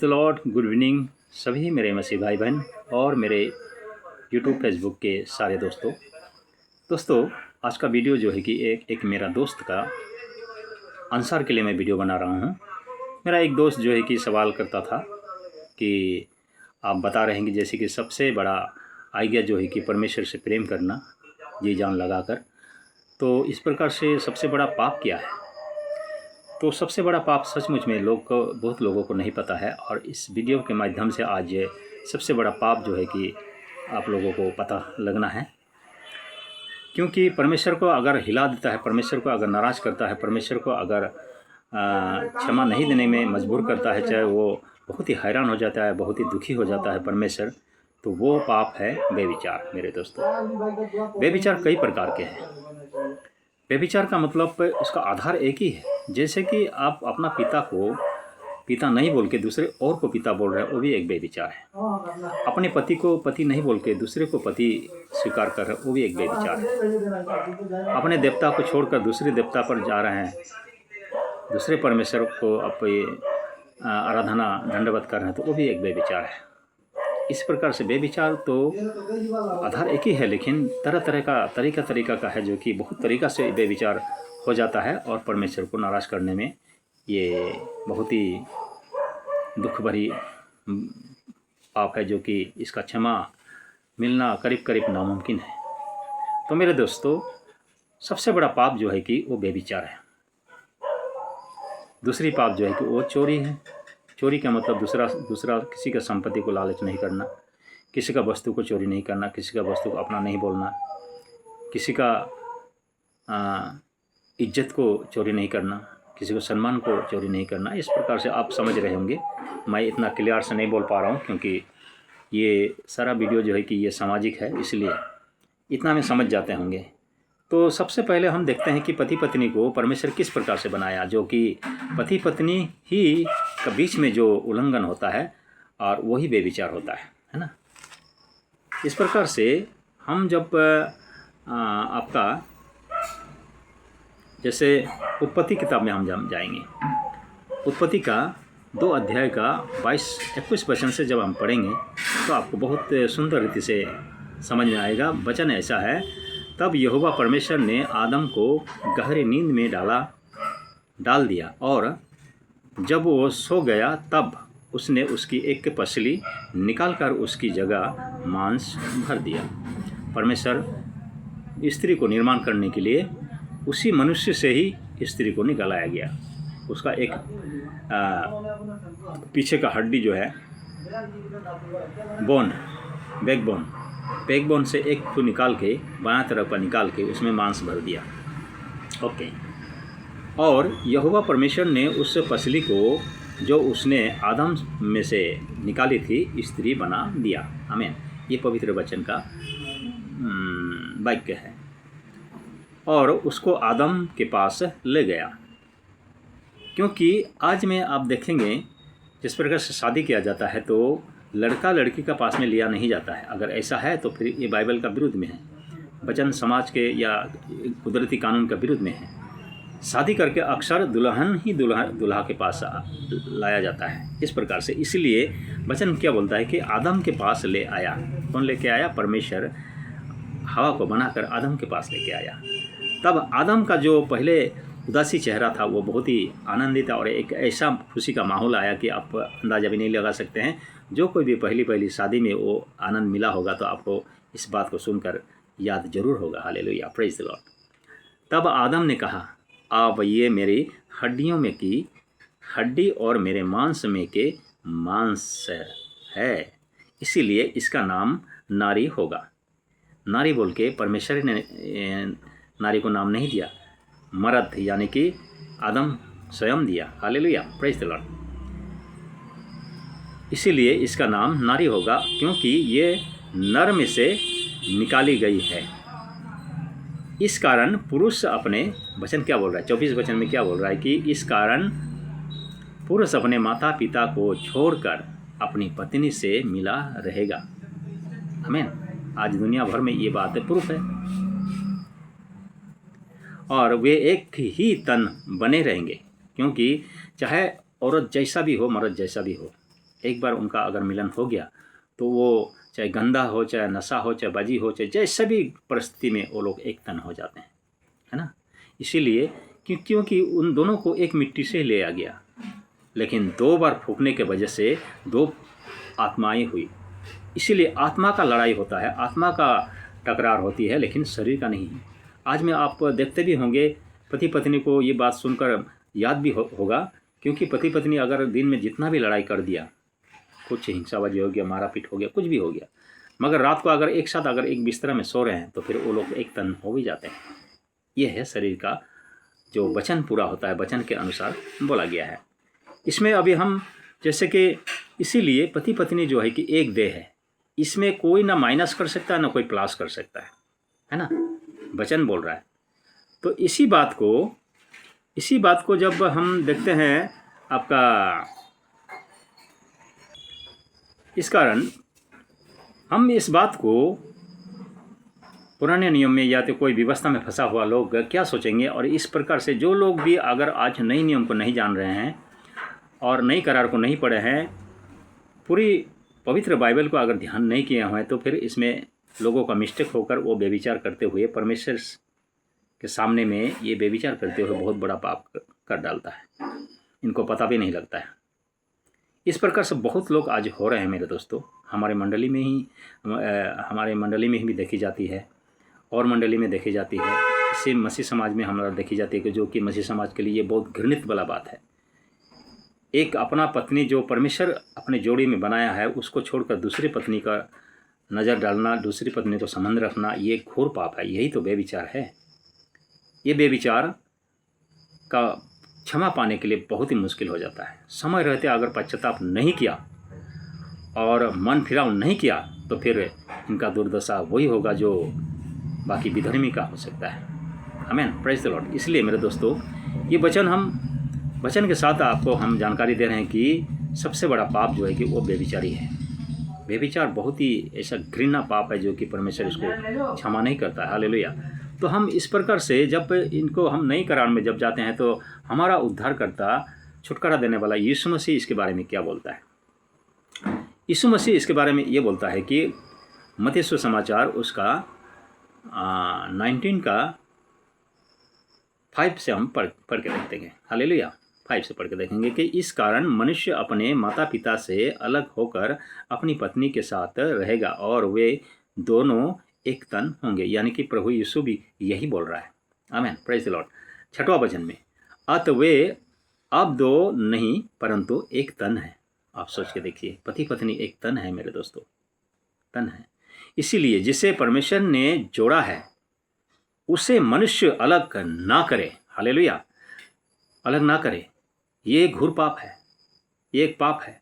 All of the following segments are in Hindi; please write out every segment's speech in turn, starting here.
लॉर्ड गुड इवनिंग सभी मेरे मसीह भाई बहन और मेरे यूट्यूब फेसबुक के सारे दोस्तों आज का वीडियो जो है कि एक मेरा दोस्त का आंसर के लिए मैं वीडियो बना रहा हूँ। मेरा एक दोस्त जो है कि सवाल करता था कि आप बता रहे हैं कि जैसे कि सबसे बड़ा आज्ञा जो है कि परमेश्वर से प्रेम करना जी जान लगाकर, तो इस प्रकार से सबसे बड़ा पाप क्या है। तो सबसे बड़ा पाप सचमुच में बहुत लोगों को नहीं पता है, और इस वीडियो के माध्यम से आज सबसे बड़ा पाप जो है कि आप लोगों को पता लगना है। क्योंकि परमेश्वर को अगर हिला देता है, परमेश्वर को अगर नाराज़ करता है, परमेश्वर को अगर क्षमा नहीं देने में मजबूर करता है, चाहे वो बहुत ही हैरान हो जाता है, बहुत ही दुखी हो जाता है परमेश्वर, तो वो पाप है बेविचार। मेरे दोस्तों, बेविचार कई प्रकार के हैं। बेविचार का मतलब उसका आधार एक ही है। जैसे कि आप अपना पिता को पिता नहीं बोल के दूसरे और को पिता बोल रहे हैं, वो भी एक बेविचार है। अपने पति को पति नहीं बोल के दूसरे को पति स्वीकार कर रहे हैं, वो भी एक बेविचार है। अपने देवता को छोड़कर दूसरे देवता पर जा रहे हैं, दूसरे परमेश्वर को आराधना दंडवत कर रहे हैं, तो वो भी एक बेविचार है। इस प्रकार से बेविचार तो आधार एक ही है, लेकिन तरह तरह का तरीका का है, जो कि बहुत तरीका से बेविचार हो जाता है और परमेश्वर को नाराज़ करने में ये बहुत ही दुख भरी पाप है, जो कि इसका क्षमा मिलना करीब करीब नामुमकिन है। तो मेरे दोस्तों, सबसे बड़ा पाप जो है कि वो बेविचार है। दूसरी पाप जो है कि वो चोरी है। चोरी का मतलब दूसरा किसी का संपत्ति को लालच नहीं करना, किसी का वस्तु को चोरी नहीं करना, किसी का वस्तु को अपना नहीं बोलना, किसी का इज्जत को चोरी नहीं करना, किसी को सम्मान को चोरी नहीं करना। इस प्रकार से आप समझ रहे होंगे। मैं इतना क्लियर से नहीं बोल पा रहा हूँ, क्योंकि ये सारा वीडियो जो है कि ये सामाजिक है, इसलिए इतना में समझ जाते होंगे। तो सबसे पहले हम देखते हैं कि पति पत्नी को परमेश्वर किस प्रकार से बनाया, जो कि पति पत्नी ही के बीच में जो उल्लंघन होता है और वही बेविचार होता है ना। इस प्रकार से हम जब आपका जैसे उत्पत्ति किताब में हम जाएंगे, उत्पत्ति का 2 अध्याय का 22-21 वचन से जब हम पढ़ेंगे तो आपको बहुत सुंदर रीति से समझ में आएगा। वचन ऐसा है, तब यहोवा परमेश्वर ने आदम को गहरी नींद में डाल दिया, और जब वो सो गया तब उसने उसकी एक पसली निकालकर उसकी जगह मांस भर दिया। परमेश्वर स्त्री को निर्माण करने के लिए उसी मनुष्य से ही स्त्री को निकाला गया। उसका एक पीछे का हड्डी जो है बैकबोन से एक को निकाल के बायां तरफ का निकाल के उसमें मांस भर दिया। ओके। और यहोवा परमेश्वर ने उस पसली को जो उसने आदम में से निकाली थी स्त्री बना दिया। आमीन। ये पवित्र वचन का वाक्य है। और उसको आदम के पास ले गया, क्योंकि आज में आप देखेंगे जिस प्रकार से शादी किया जाता है तो लड़का लड़की का पास में लिया नहीं जाता है। अगर ऐसा है तो फिर ये बाइबल का विरुद्ध में है, वचन समाज के या कुदरती कानून का विरुद्ध में है। शादी करके अक्सर दुल्हन ही दूल्हा के पास लाया जाता है। इस प्रकार से इसलिए वचन क्या बोलता है कि आदम के पास ले आया। कौन लेके आया? परमेश्वर हवा को बनाकर आदम के पास लेके आया। तब आदम का जो पहले उदासी चेहरा था वो बहुत ही आनंदित था, और एक ऐसा खुशी का माहौल आया कि आप अंदाज़ा भी नहीं लगा सकते हैं। जो कोई भी पहली शादी में वो आनंद मिला होगा तो आपको इस बात को सुनकर याद जरूर होगा। Hallelujah, praise the Lord. तब आदम ने कहा, अब ये मेरी हड्डियों में की हड्डी और मेरे मांस में के मांस है, इसीलिए इसका नाम नारी होगा। नारी बोल के परमेश्वर ने नारी को नाम नहीं दिया, मर्द यानी कि आदम स्वयं दिया। Hallelujah, praise the Lord. इसीलिए इसका नाम नारी होगा, क्योंकि ये नर में से निकाली गई है। इस कारण पुरुष अपने वचन क्या बोल रहा है? 24 वचन में क्या बोल रहा है कि इस कारण पुरुष अपने माता पिता को छोड़कर अपनी पत्नी से मिला रहेगा। आमीन। आज दुनिया भर में ये बात प्रूफ है, और वे एक ही तन बने रहेंगे, क्योंकि चाहे औरत जैसा भी हो, मर्द जैसा भी हो, एक बार उनका अगर मिलन हो गया तो वो चाहे गंदा हो, चाहे नशा हो, चाहे बाजी हो, चाहे जैसे भी परिस्थिति में वो लोग एक तन हो जाते हैं, है ना। इसीलिए क्योंकि उन दोनों को एक मिट्टी से लिया गया, लेकिन 2 बार फूकने के वजह से 2 आत्माएं हुई। इसीलिए आत्मा का लड़ाई होता है, आत्मा का टकरार होती है, लेकिन शरीर का नहीं। आज में आप देखते भी होंगे, पति पत्नी को ये बात सुनकर याद भी होगा, क्योंकि पति पत्नी अगर दिन में जितना भी लड़ाई कर दिया, कुछ हिंसाबाजी हो गया, मारा पीट हो गया, कुछ भी हो गया, मगर रात को अगर एक साथ अगर एक बिस्तर में सो रहे हैं तो फिर वो लोग एक तन हो भी जाते हैं। ये है शरीर का जो वचन पूरा होता है, वचन के अनुसार बोला गया है। इसमें अभी हम जैसे कि इसीलिए पति पत्नी जो है कि एक देह है, इसमें कोई ना माइनस कर सकता है ना कोई प्लस कर सकता है ना, वचन बोल रहा है। तो इसी बात को जब हम देखते हैं आपका, इस कारण हम इस बात को पुराने नियम में या तो कोई व्यवस्था में फंसा हुआ लोग क्या सोचेंगे, और इस प्रकार से जो लोग भी अगर आज नई नियम को नहीं जान रहे हैं और नई करार को नहीं पढ़े हैं, पूरी पवित्र बाइबल को अगर ध्यान नहीं किए हुए हैं, तो फिर इसमें लोगों का मिस्टेक होकर वो बेविचार करते हुए परमेश्वर के सामने में ये बेविचार करते हुए बहुत बड़ा पाप कर डालता है, इनको पता भी नहीं लगता है। इस प्रकार से बहुत लोग आज हो रहे हैं मेरे दोस्तों। हमारे मंडली में ही भी देखी जाती है, और मंडली में देखी जाती है, इससे मसीह समाज में हमारा देखी जाती है, कि जो कि मसीह समाज के लिए ये बहुत घृणित वाला बात है। एक अपना पत्नी जो परमेश्वर अपने जोड़ी में बनाया है, उसको छोड़कर दूसरी पत्नी का नज़र डालना, दूसरी पत्नी तो संबंध रखना, ये घोर पाप है। यही तो बेविचार है। ये बेविचार का क्षमा पाने के लिए बहुत ही मुश्किल हो जाता है। समय रहते अगर पश्चाताप नहीं किया और मन फिराव नहीं किया, तो फिर इनका दुर्दशा वही होगा जो बाकी विधर्मी का हो सकता है। आमीन, प्रेज द लॉर्ड। इसलिए मेरे दोस्तों, ये वचन के साथ आपको हम जानकारी दे रहे हैं कि सबसे बड़ा पाप जो है कि वो बेविचारी है। बेविचार बहुत ही ऐसा घृणा पाप है जो कि परमेश्वर इसको क्षमा नहीं करता है। हालेलुया। तो हम इस प्रकार से जब इनको हम नई करार में जब जाते हैं, तो हमारा उद्धारकर्ता, छुटकारा देने वाला यीशु मसीह इसके बारे में क्या बोलता है। यीशु मसीह इसके बारे में ये बोलता है कि मत्ती सुसमाचार उसका 19 का 5 से हम पढ़ के देखते हैं। हालेलुया। 5 से पढ़ के देखेंगे कि इस कारण मनुष्य अपने माता पिता से अलग होकर अपनी पत्नी के साथ रहेगा और वे दोनों एक तन होंगे। यानी कि प्रभु यीशु भी यही बोल रहा है। आमीन, प्रेज द लॉर्ड। 6वां वचन में, अत वे अब 2 नहीं परंतु एक तन है। आप सोच के देखिए, पति पत्नी एक तन है मेरे दोस्तों, तन है। इसीलिए जिसे परमेश्वर ने जोड़ा है उसे मनुष्य अलग ना करे। हालेलुया। अलग ना करे, ये घोर पाप है, ये एक पाप है।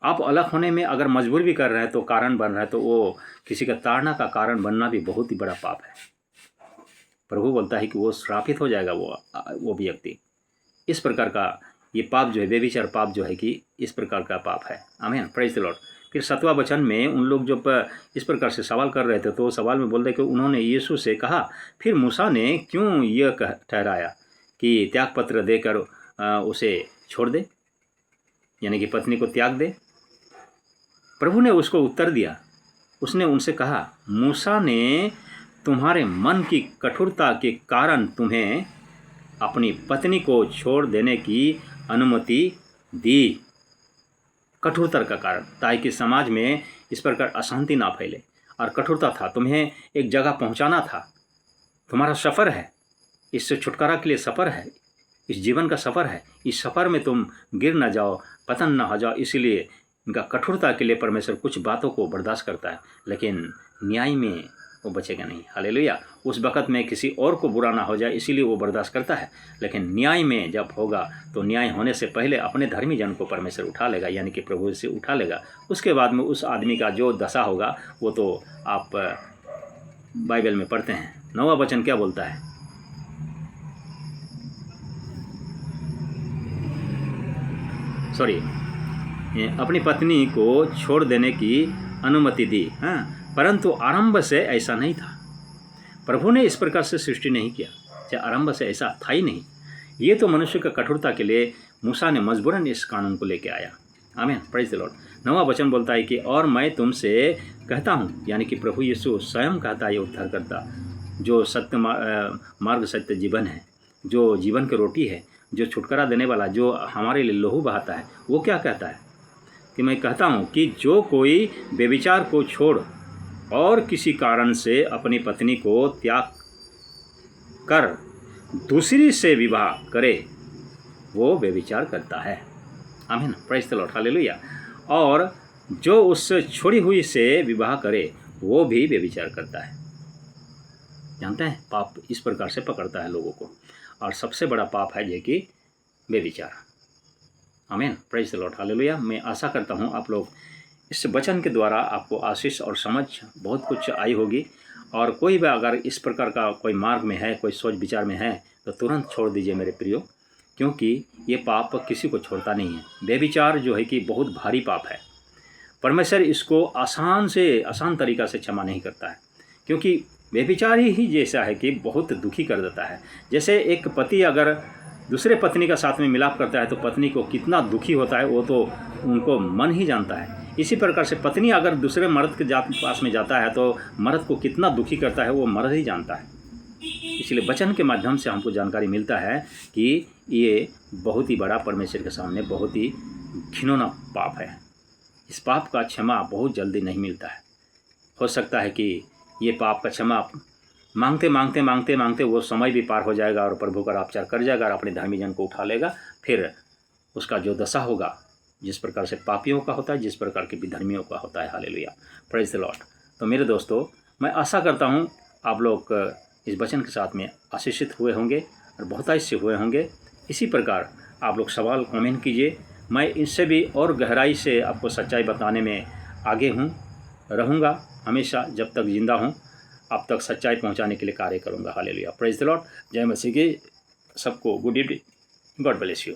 आप अलग होने में अगर मजबूर भी कर रहे हैं, तो कारण बन रहा है, तो वो किसी का ताड़ना का कारण बनना भी बहुत ही बड़ा पाप है। प्रभु बोलता है कि वो श्रापित हो जाएगा वो व्यक्ति। इस प्रकार का ये पाप जो है, बेविचार पाप जो है कि इस प्रकार का पाप है। आमीन, प्रेज द लॉर्ड। फिर 7वां वचन में उन लोग जब इस प्रकार से सवाल कर रहे थे, तो सवाल में बोलते कि उन्होंने यीशु से कहा, फिर मूसा ने क्यों यह ठहराया कि त्याग पत्र देकर उसे छोड़ दे, यानी कि पत्नी को त्याग दे। प्रभु ने उसको उत्तर दिया, उसने उनसे कहा, मूसा ने तुम्हारे मन की कठोरता के कारण तुम्हें अपनी पत्नी को छोड़ देने की अनुमति दी। कठोरता का कारण, ताकि समाज में इस प्रकार अशांति ना फैले। और कठोरता था, तुम्हें एक जगह पहुंचाना था। तुम्हारा सफ़र है, इससे छुटकारा के लिए सफ़र है, इस जीवन का सफ़र है। इस सफ़र में तुम गिर ना जाओ, पतन ना हो जाओ। इसीलिए इनका कठोरता के लिए परमेश्वर कुछ बातों को बर्दाश्त करता है, लेकिन न्याय में वो बचेगा नहीं। हालेलुया। उस वक़्त में किसी और को बुरा ना हो जाए, इसीलिए वो बर्दाश्त करता है। लेकिन न्याय में जब होगा, तो न्याय होने से पहले अपने धर्मी जन को परमेश्वर उठा लेगा, यानी कि प्रभु से उठा लेगा। उसके बाद में उस आदमी का जो दशा होगा, वो तो आप बाइबल में पढ़ते हैं। 9वां वचन क्या बोलता है? अपनी पत्नी को छोड़ देने की अनुमति दी। हाँ, परंतु आरंभ से ऐसा नहीं था। प्रभु ने इस प्रकार से सृष्टि नहीं किया, चाहे आरंभ से ऐसा था ही नहीं। ये तो मनुष्य का कठोरता के लिए मूसा ने मजबूरन इस कानून को लेके आया। आमीन, प्रेज द लॉर्ड। 9वां वचन बोलता है कि और मैं तुमसे कहता हूँ, यानी कि प्रभु यीशु स्वयं कहता है, ये उद्धारकर्ता जो सत्य मार्ग सत्य जीवन है, जो जीवन की रोटी है, जो छुटकारा देने वाला, जो हमारे लिए लहू बहाता है, वो क्या कहता है कि मैं कहता हूँ कि जो कोई व्यभिचार को छोड़ और किसी कारण से अपनी पत्नी को त्याग कर दूसरी से विवाह करे वो व्यभिचार करता है। आमीन, प्रेज द लॉर्ड, हालेलुया। और जो उस छोड़ी हुई से विवाह करे वो भी व्यभिचार करता है। जानते हैं, पाप इस प्रकार से पकड़ता है लोगों को, और सबसे बड़ा पाप है ये कि व्यभिचार। आमीन, प्रेज द लॉर्ड, हालेलुया। मैं आशा करता हूँ आप लोग इस वचन के द्वारा आपको आशीष और समझ बहुत कुछ आई होगी, और कोई भी अगर इस प्रकार का कोई मार्ग में है, कोई सोच विचार में है, तो तुरंत छोड़ दीजिए मेरे प्रियो, क्योंकि ये पाप किसी को छोड़ता नहीं है। व्यभिचार जो है कि बहुत भारी पाप है। परमेश्वर इसको आसान तरीक़ा से क्षमा नहीं करता है, क्योंकि व्यभिचार ही जैसा है कि बहुत दुखी कर देता है। जैसे एक पति अगर दूसरे पत्नी का साथ में मिलाप करता है तो पत्नी को कितना दुखी होता है वो तो उनको मन ही जानता है। इसी प्रकार से पत्नी अगर दूसरे मर्द के पास में जाता है तो मर्द को कितना दुखी करता है वो मर्द ही जानता है। इसलिए वचन के माध्यम से हमको जानकारी मिलता है कि ये बहुत ही बड़ा परमेश्वर के सामने बहुत ही घिनौना पाप है। इस पाप का क्षमा बहुत जल्दी नहीं मिलता है। हो सकता है कि ये पाप का क्षमा मांगते वो समय भी पार हो जाएगा और प्रभु का अपचार कर जाएगा और अपने धर्मी जन को उठा लेगा। फिर उसका जो दशा होगा, जिस प्रकार से पापियों का होता है, जिस प्रकार के विधर्मियों का होता है। Hallelujah, praise the Lord. तो मेरे दोस्तों, मैं आशा करता हूँ आप लोग इस वचन के साथ में आशीषित हुए होंगे और बहुतायत से हुए होंगे। इसी प्रकार आप लोग सवाल कमेंट कीजिए। मैं इससे भी और गहराई से आपको सच्चाई बताने में आगे रहूँगा हमेशा। जब तक जिंदा हूँ अब तक सच्चाई पहुँचाने के लिए कार्य करूँगा। Hallelujah, praise the Lord. जय मसीह की सबको good evening, God bless you.